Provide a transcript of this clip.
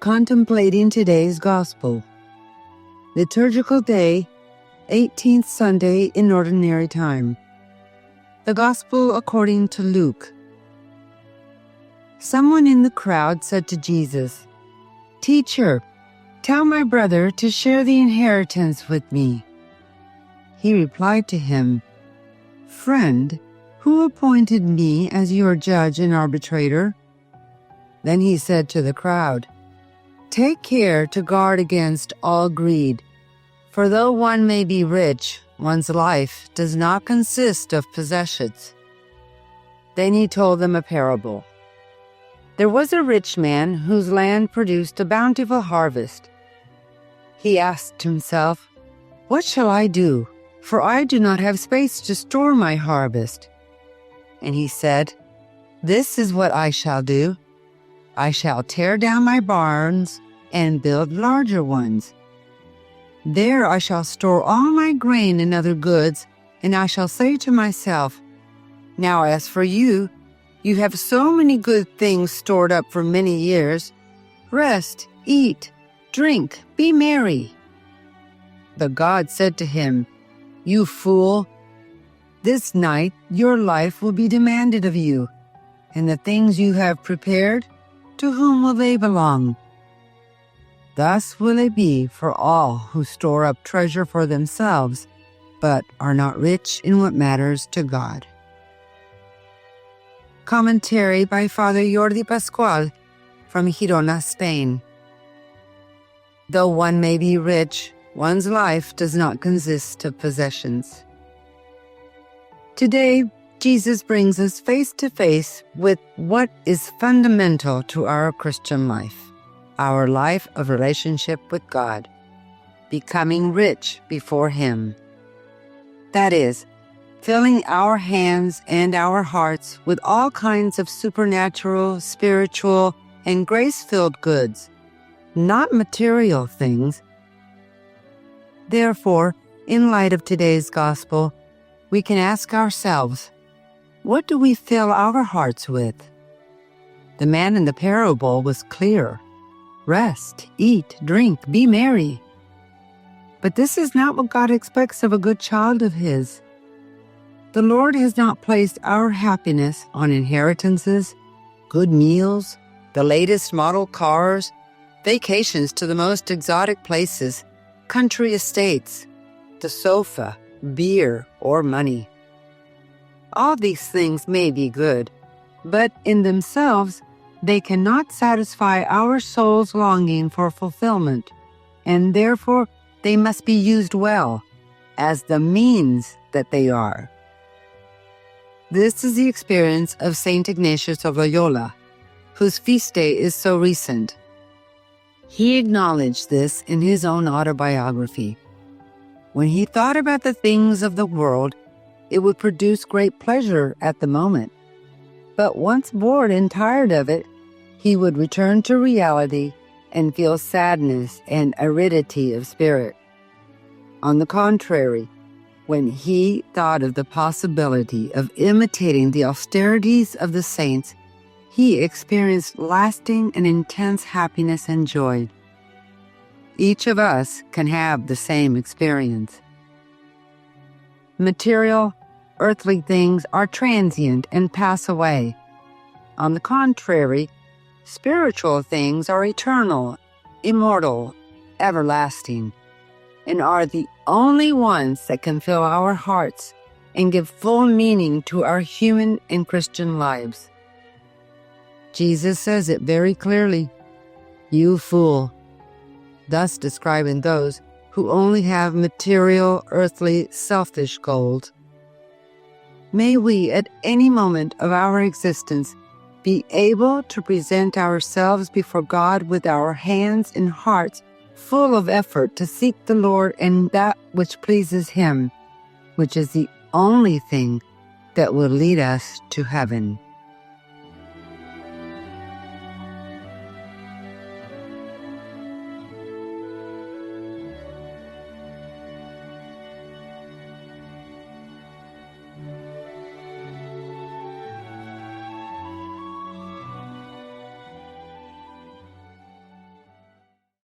Contemplating today's Gospel. Liturgical Day, 18th Sunday in Ordinary Time. The Gospel according to Luke. Someone in the crowd said to Jesus, "Teacher, tell my brother to share the inheritance with me." He replied to him, "Friend, who appointed me as your judge and arbitrator?" Then he said to the crowd, "Take care to guard against all greed, for though one may be rich, one's life does not consist of possessions." Then he told them a parable. There was a rich man whose land produced a bountiful harvest. He asked himself, "What shall I do? For I do not have space to store my harvest." And he said, "This is what I shall do. I shall tear down my barns and build larger ones. There I shall store all my grain and other goods, and I shall say to myself, 'Now as for you, you have so many good things stored up for many years. Rest, eat, drink, be merry.' But God said to him, 'You fool, this night your life will be demanded of you, and the things you have prepared, to whom will they belong?' Thus will it be for all who store up treasure for themselves, but are not rich in what matters to God." Commentary by Father Jordi PASCUAL from Girona, Spain. Though one may be rich, one's life does not consist of possessions. Today, Jesus brings us face to face with what is fundamental to our Christian life, our life of relationship with God, becoming rich before Him. That is, filling our hands and our hearts with all kinds of supernatural, spiritual, and grace-filled goods, not material things. Therefore, in light of today's Gospel, we can ask ourselves, what do we fill our hearts with? The man in the parable was clear. Rest, eat, drink, be merry. But this is not what God expects of a good child of His. The Lord has not placed our happiness on inheritances, good meals, the latest model cars, vacations to the most exotic places, country estates, the sofa, beer, or money. All these things may be good, but in themselves, they cannot satisfy our soul's longing for fulfillment, and therefore they must be used well, as the means that they are. This is the experience of Saint Ignatius of Loyola, whose feast day is so recent. He acknowledged this in his own autobiography. When he thought about the things of the world, it would produce great pleasure at the moment. But once bored and tired of it, he would return to reality and feel sadness and aridity of spirit. On the contrary, when he thought of the possibility of imitating the austerities of the saints, he experienced lasting and intense happiness and joy. Each of us can have the same experience. Material, earthly things are transient and pass away. On the contrary, spiritual things are eternal, immortal, everlasting, and are the only ones that can fill our hearts and give full meaning to our human and Christian lives. Jesus says it very clearly, "You fool," thus describing those who only have material, earthly, selfish gold. May we, at any moment of our existence, be able to present ourselves before God with our hands and hearts full of effort to seek the Lord and that which pleases Him, which is the only thing that will lead us to heaven.